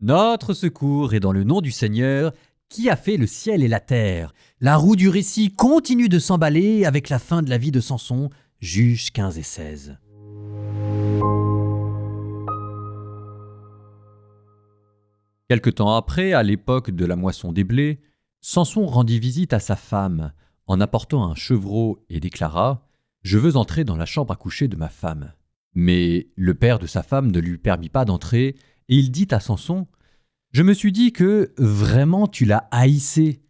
Notre secours est dans le nom du Seigneur, qui a fait le ciel et la terre. La roue du récit continue de s'emballer avec la fin de la vie de Samson, Juges 15 et 16. Quelque temps après, à l'époque de la moisson des blés, Samson rendit visite à sa femme en apportant un chevreau et déclara « Je veux entrer dans la chambre à coucher de ma femme ». Mais le père de sa femme ne lui permit pas d'entrer et il dit à Samson « Je me suis dit que vraiment tu l'as haïssé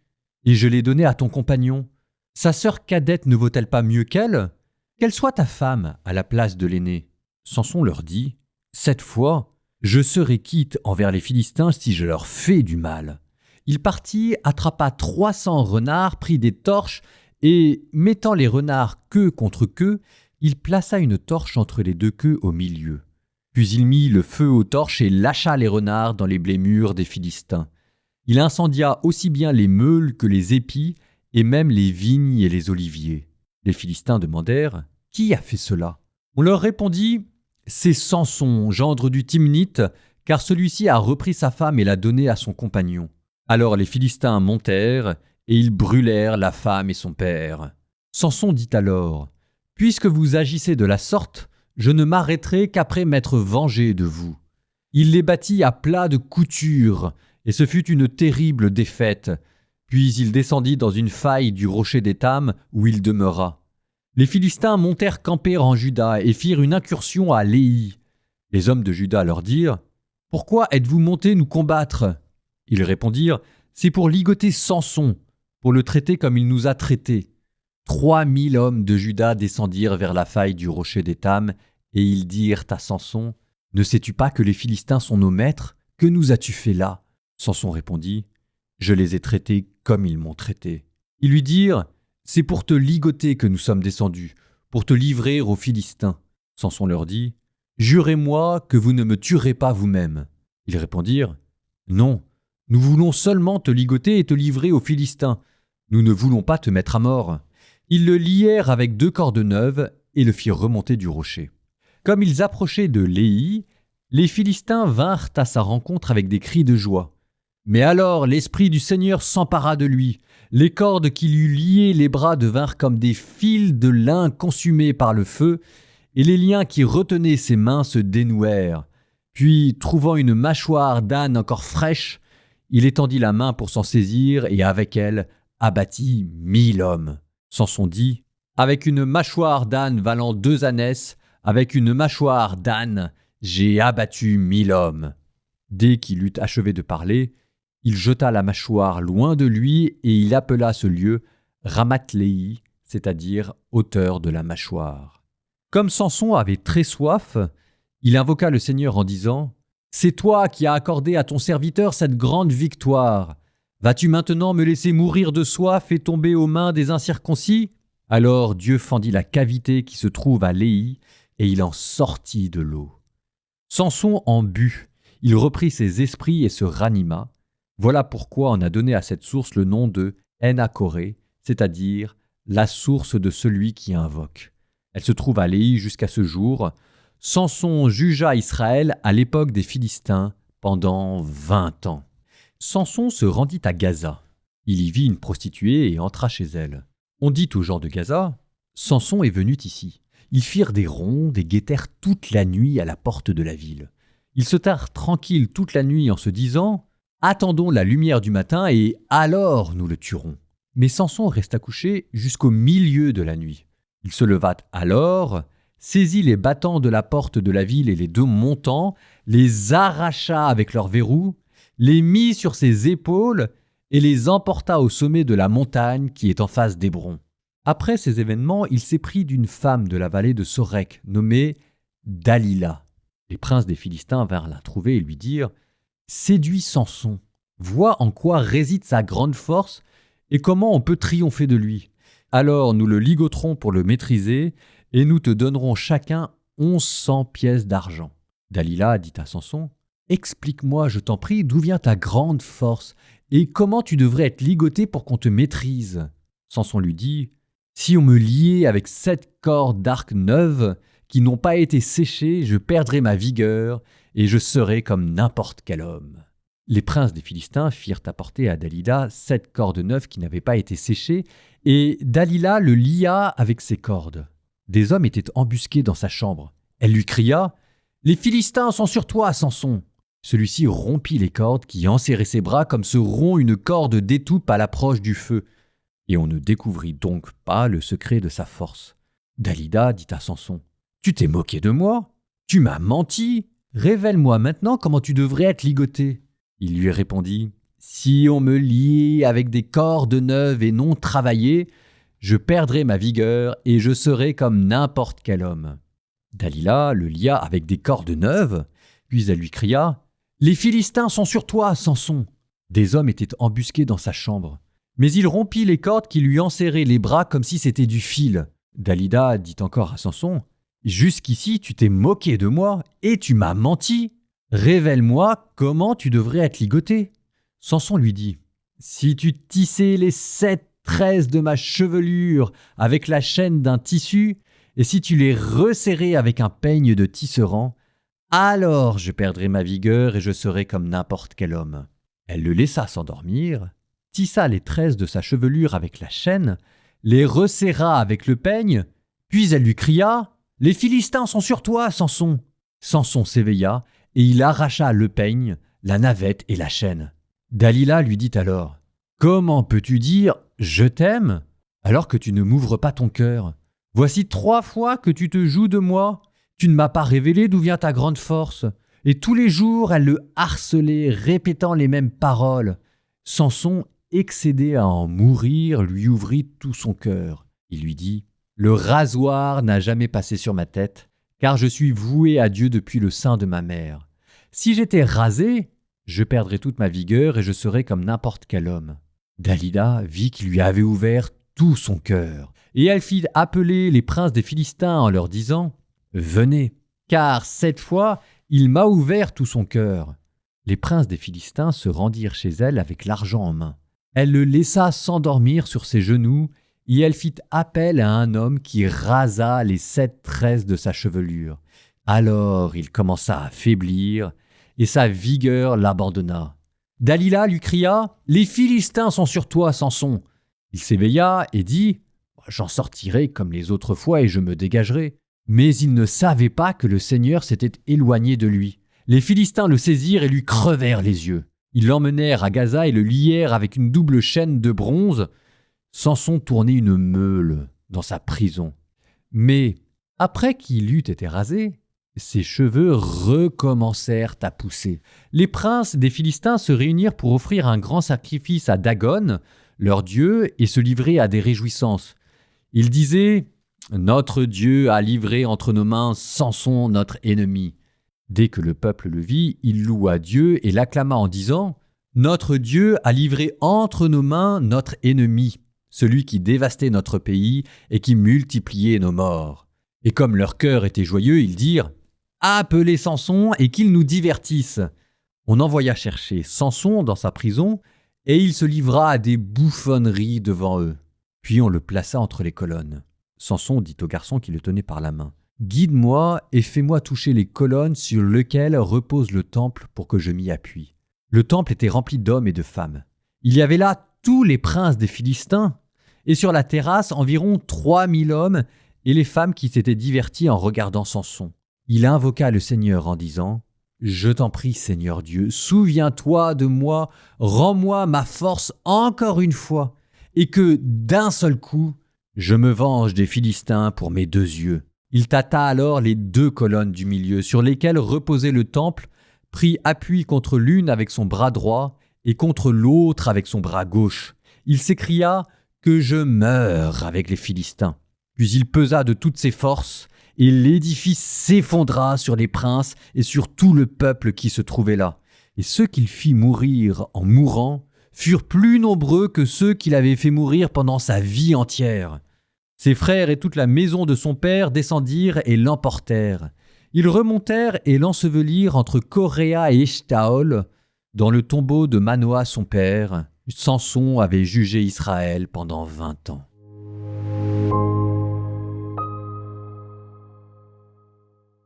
et je l'ai donné à ton compagnon. Sa sœur cadette ne vaut-elle pas mieux qu'elle ? Qu'elle soit ta femme à la place de l'aînée. » Samson leur dit « Cette fois, je serai quitte envers les Philistins si je leur fais du mal. » Il partit, attrapa 300 renards, prit des torches et, mettant les renards queue contre queue, il plaça une torche entre les deux queues au milieu. Puis il mit le feu aux torches et lâcha les renards dans les blés mûrs des Philistins. Il incendia aussi bien les meules que les épis et même les vignes et les oliviers. Les Philistins demandèrent « Qui a fait cela ?» On leur répondit « C'est Samson, gendre du Timnite, car celui-ci a repris sa femme et l'a donnée à son compagnon. » Alors les Philistins montèrent et ils brûlèrent la femme et son père. Samson dit alors « Puisque vous agissez de la sorte, je ne m'arrêterai qu'après m'être vengé de vous. » Il les battit à plat de couture, et ce fut une terrible défaite. Puis il descendit dans une faille du rocher d'Étam, où il demeura. Les Philistins montèrent camper en Juda et firent une incursion à Léhi. Les hommes de Juda leur dirent « Pourquoi êtes-vous montés nous combattre ?» Ils répondirent « C'est pour ligoter Samson, pour le traiter comme il nous a traités. » 3000 hommes de Juda descendirent vers la faille du rocher d'Étam, et ils dirent à Samson « Ne sais-tu pas que les Philistins sont nos maîtres ? Que nous as-tu fait là ?» Samson répondit « Je les ai traités comme ils m'ont traité. » Ils lui dirent « C'est pour te ligoter que nous sommes descendus, pour te livrer aux Philistins. » Samson leur dit « Jurez-moi que vous ne me tuerez pas vous-même. » Ils répondirent « Non, nous voulons seulement te ligoter et te livrer aux Philistins. Nous ne voulons pas te mettre à mort. » Ils le lièrent avec 2 cordes neuves et le firent remonter du rocher. Comme ils approchaient de Léhi, les Philistins vinrent à sa rencontre avec des cris de joie. Mais alors l'Esprit du Seigneur s'empara de lui. Les cordes qui lui liaient les bras devinrent comme des fils de lin consumés par le feu, et les liens qui retenaient ses mains se dénouèrent. Puis, trouvant une mâchoire d'âne encore fraîche, il étendit la main pour s'en saisir et avec elle abattit 1000 hommes. Samson dit « Avec une mâchoire d'âne valant 2 ânesses, avec une mâchoire d'âne, j'ai abattu 1000 hommes. » Dès qu'il eut achevé de parler, il jeta la mâchoire loin de lui et il appela ce lieu Ramath-Léhi, c'est-à-dire hauteur de la mâchoire. Comme Samson avait très soif, il invoqua le Seigneur en disant « C'est toi qui as accordé à ton serviteur cette grande victoire. Vas-tu maintenant me laisser mourir de soif et tomber aux mains des incirconcis ?» Alors Dieu fendit la cavité qui se trouve à Léhi et il en sortit de l'eau. Samson en but, il reprit ses esprits et se ranima. Voilà pourquoi on a donné à cette source le nom de En-Hakkore, c'est-à-dire la source de celui qui invoque. Elle se trouve à Léhi jusqu'à ce jour. Samson jugea Israël à l'époque des Philistins pendant 20 ans. Samson se rendit à Gaza. Il y vit une prostituée et entra chez elle. On dit aux gens de Gaza « Samson est venu ici. » Ils firent des rondes et guettèrent toute la nuit à la porte de la ville. Ils se tinrent tranquilles toute la nuit en se disant « Attendons la lumière du matin et alors nous le tuerons. » Mais Samson resta couché jusqu'au milieu de la nuit. Il se leva alors, saisit les battants de la porte de la ville et les 2 montants, les arracha avec leurs verrous, les mit sur ses épaules et les emporta au sommet de la montagne qui est en face d'Hébron. Après ces événements, il s'éprit d'une femme de la vallée de Sorek, nommée Dalila. Les princes des Philistins vinrent la trouver et lui dirent « Séduis Samson, vois en quoi réside sa grande force et comment on peut triompher de lui. Alors nous le ligoterons pour le maîtriser et nous te donnerons chacun 1100 pièces d'argent. » Dalila dit à Samson « Explique-moi, je t'en prie, d'où vient ta grande force et comment tu devrais être ligoté pour qu'on te maîtrise. » Samson lui dit « Si on me liait avec 7 cordes d'arc neuves qui n'ont pas été séchées, je perdrais ma vigueur et je serais comme n'importe quel homme. » Les princes des Philistins firent apporter à Dalila 7 cordes neuves qui n'avaient pas été séchées, et Dalila le lia avec ses cordes. Des hommes étaient embusqués dans sa chambre. Elle lui cria « Les Philistins sont sur toi, Samson !» Celui-ci rompit les cordes qui enserraient ses bras comme se rompt une corde d'étoupe à l'approche du feu. Et on ne découvrit donc pas le secret de sa force. Dalila dit à Samson « Tu t'es moqué de moi ? Tu m'as menti ? Révèle-moi maintenant comment tu devrais être ligoté. » Il lui répondit « Si on me liait avec des cordes neuves et non travaillées, je perdrai ma vigueur et je serai comme n'importe quel homme. » Dalila le lia avec des cordes neuves, puis elle lui cria « Les Philistins sont sur toi, Samson !» Des hommes étaient embusqués dans sa chambre. Mais il rompit les cordes qui lui enserraient les bras comme si c'était du fil. Dalila dit encore à Samson « Jusqu'ici tu t'es moqué de moi et tu m'as menti. Révèle-moi comment tu devrais être ligoté. » Samson lui dit « Si tu tissais les 7 tresses de ma chevelure avec la chaîne d'un tissu, et si tu les resserrais avec un peigne de tisserand, alors je perdrai ma vigueur et je serai comme n'importe quel homme. » Elle le laissa s'endormir, tissa les tresses de sa chevelure avec la chaîne, les resserra avec le peigne, puis elle lui cria « Les Philistins sont sur toi, Samson !» Samson s'éveilla et il arracha le peigne, la navette et la chaîne. Dalila lui dit alors « Comment peux-tu dire « Je t'aime » alors que tu ne m'ouvres pas ton cœur ? Voici 3 fois que tu te joues de moi. Tu ne m'as pas révélé d'où vient ta grande force. » Et tous les jours, elle le harcelait, répétant les mêmes paroles. Samson, excédé à en mourir, lui ouvrit tout son cœur. Il lui dit « Le rasoir n'a jamais passé sur ma tête, car je suis voué à Dieu depuis le sein de ma mère. Si j'étais rasé, je perdrais toute ma vigueur et je serais comme n'importe quel homme. » Dalila vit qu'il lui avait ouvert tout son cœur, et elle fit appeler les princes des Philistins en leur disant « Venez, car cette fois, il m'a ouvert tout son cœur. » Les princes des Philistins se rendirent chez elle avec l'argent en main. Elle le laissa s'endormir sur ses genoux, et elle fit appel à un homme qui rasa les 7 tresses de sa chevelure. Alors il commença à faiblir, et sa vigueur l'abandonna. Dalila lui cria « Les Philistins sont sur toi, Samson !» Il s'éveilla et dit « J'en sortirai comme les autres fois et je me dégagerai. » Mais il ne savait pas que le Seigneur s'était éloigné de lui. Les Philistins le saisirent et lui crevèrent les yeux. Ils l'emmenèrent à Gaza et le lièrent avec une double chaîne de bronze. Samson tournait une meule dans sa prison. Mais après qu'il eut été rasé, ses cheveux recommencèrent à pousser. Les princes des Philistins se réunirent pour offrir un grand sacrifice à Dagon, leur dieu, et se livrer à des réjouissances. Ils disaient « Notre Dieu a livré entre nos mains Samson, notre ennemi. » Dès que le peuple le vit, il loua Dieu et l'acclama en disant « Notre Dieu a livré entre nos mains notre ennemi, celui qui dévastait notre pays et qui multipliait nos morts. » Et comme leur cœur était joyeux, ils dirent « Appelez Samson et qu'il nous divertisse. » On envoya chercher Samson dans sa prison et il se livra à des bouffonneries devant eux. Puis on le plaça entre les colonnes. Samson dit au garçon qui le tenait par la main « Guide-moi et fais-moi toucher les colonnes sur lesquelles repose le temple pour que je m'y appuie. » Le temple était rempli d'hommes et de femmes. Il y avait là tous les princes des Philistins, et sur la terrasse environ 3000 hommes et les femmes qui s'étaient diverties en regardant Samson. Il invoqua le Seigneur en disant « Je t'en prie, Seigneur Dieu, souviens-toi de moi, rends-moi ma force encore une fois, et que d'un seul coup, je me venge des Philistins pour mes 2 yeux. » Il tâta alors les 2 colonnes du milieu sur lesquelles reposait le temple, prit appui contre l'une avec son bras droit et contre l'autre avec son bras gauche. Il s'écria « Que je meure avec les Philistins !» Puis il pesa de toutes ses forces et l'édifice s'effondra sur les princes et sur tout le peuple qui se trouvait là. Et ceux qu'il fit mourir en mourant furent plus nombreux que ceux qu'il avait fait mourir pendant sa vie entière. Ses frères et toute la maison de son père descendirent et l'emportèrent. Ils remontèrent et l'ensevelirent entre Coréa et Eshtaol, dans le tombeau de Manoah son père. Samson avait jugé Israël pendant 20 ans.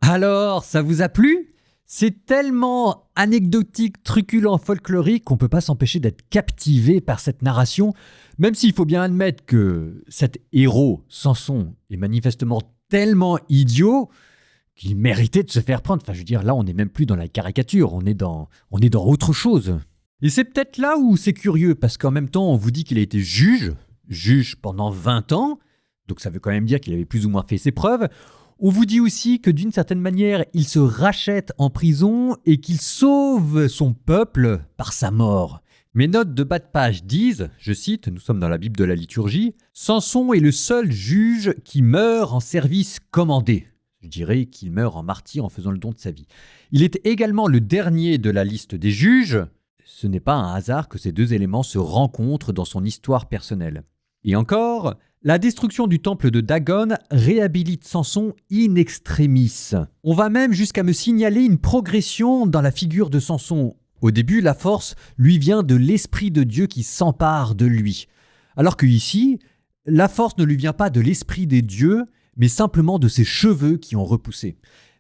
Alors, ça vous a plu ? C'est tellement anecdotique, truculent, folklorique qu'on ne peut pas s'empêcher d'être captivé par cette narration, même s'il faut bien admettre que cet héros, Samson, est manifestement tellement idiot qu'il méritait de se faire prendre. Enfin, je veux dire, là, on n'est même plus dans la caricature, on est dans autre chose. Et c'est peut-être là où c'est curieux, parce qu'en même temps, on vous dit qu'il a été juge pendant 20 ans, donc ça veut quand même dire qu'il avait plus ou moins fait ses preuves. On vous dit aussi que d'une certaine manière, il se rachète en prison et qu'il sauve son peuple par sa mort. Mes notes de bas de page disent, je cite, nous sommes dans la Bible de la liturgie, « Samson est le seul juge qui meurt en service commandé ». Je dirais qu'il meurt en martyr en faisant le don de sa vie. Il est également le dernier de la liste des juges. Ce n'est pas un hasard que ces deux éléments se rencontrent dans son histoire personnelle. Et encore, la destruction du temple de Dagon réhabilite Samson in extremis. On va même jusqu'à me signaler une progression dans la figure de Samson. Au début, la force lui vient de l'Esprit de Dieu qui s'empare de lui. Alors que ici, la force ne lui vient pas de l'Esprit des dieux, mais simplement de ses cheveux qui ont repoussé.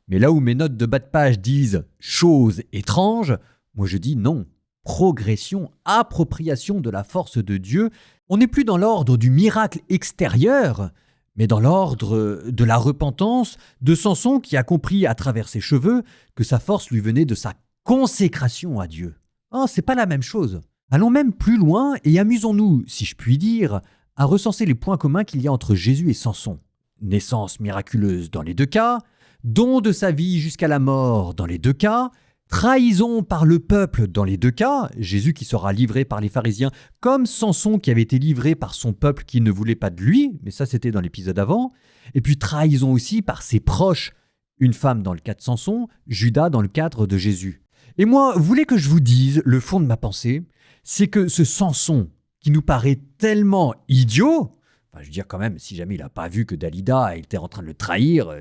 Mais là où mes notes de bas de page disent « chose étrange », moi je dis non. Progression, appropriation de la force de Dieu. On n'est plus dans l'ordre du miracle extérieur, mais dans l'ordre de la repentance de Samson qui a compris à travers ses cheveux que sa force lui venait de sa consécration à Dieu. Oh, c'est pas la même chose. Allons même plus loin et amusons-nous, si je puis dire, à recenser les points communs qu'il y a entre Jésus et Samson. Naissance miraculeuse dans les deux cas, don de sa vie jusqu'à la mort dans les deux cas, trahison par le peuple dans les deux cas, Jésus qui sera livré par les pharisiens, comme Samson qui avait été livré par son peuple qui ne voulait pas de lui, mais ça c'était dans l'épisode avant, et puis trahison aussi par ses proches, une femme dans le cas de Samson, Judas dans le cadre de Jésus. Et moi, vous voulez que je vous dise le fond de ma pensée, c'est que ce Samson qui nous paraît tellement idiot, enfin, je veux dire quand même, si jamais il n'a pas vu que Dalida était en train de le trahir,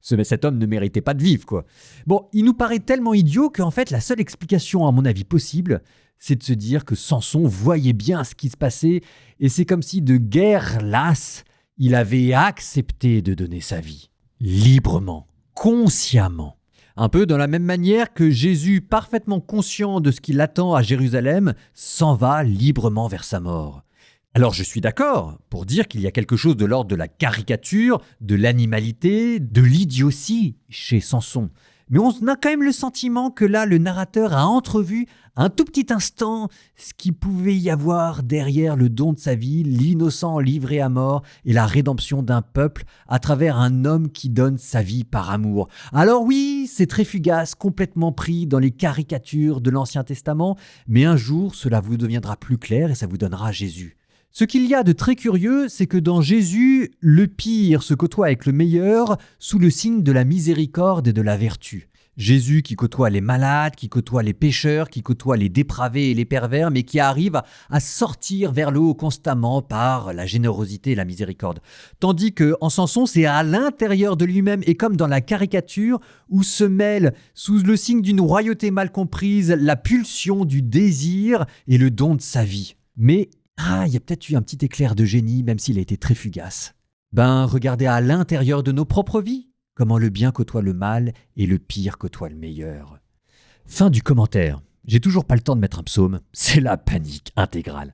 cet homme ne méritait pas de vivre, quoi. Bon, il nous paraît tellement idiot qu'en fait, la seule explication, à mon avis, possible, c'est de se dire que Samson voyait bien ce qui se passait et c'est comme si de guerre lasse, il avait accepté de donner sa vie, librement, consciemment. Un peu de la même manière que Jésus, parfaitement conscient de ce qui l'attend à Jérusalem, s'en va librement vers sa mort. Alors je suis d'accord pour dire qu'il y a quelque chose de l'ordre de la caricature, de l'animalité, de l'idiotie chez Samson. Mais on a quand même le sentiment que là, le narrateur a entrevu un tout petit instant ce qu'il pouvait y avoir derrière le don de sa vie, l'innocent livré à mort et la rédemption d'un peuple à travers un homme qui donne sa vie par amour. Alors oui, c'est très fugace, complètement pris dans les caricatures de l'Ancien Testament, mais un jour, cela vous deviendra plus clair et ça vous donnera Jésus. Ce qu'il y a de très curieux, c'est que dans Jésus, le pire se côtoie avec le meilleur sous le signe de la miséricorde et de la vertu. Jésus qui côtoie les malades, qui côtoie les pécheurs, qui côtoie les dépravés et les pervers, mais qui arrive à sortir vers le haut constamment par la générosité et la miséricorde. Tandis qu'en Samson, c'est à l'intérieur de lui-même et comme dans la caricature où se mêle, sous le signe d'une royauté mal comprise, la pulsion du désir et le don de sa vie. Mais il y a peut-être eu un petit éclair de génie, même s'il a été très fugace. Regardez à l'intérieur de nos propres vies, comment le bien côtoie le mal et le pire côtoie le meilleur. Fin du commentaire. J'ai toujours pas le temps de mettre un psaume, c'est la panique intégrale.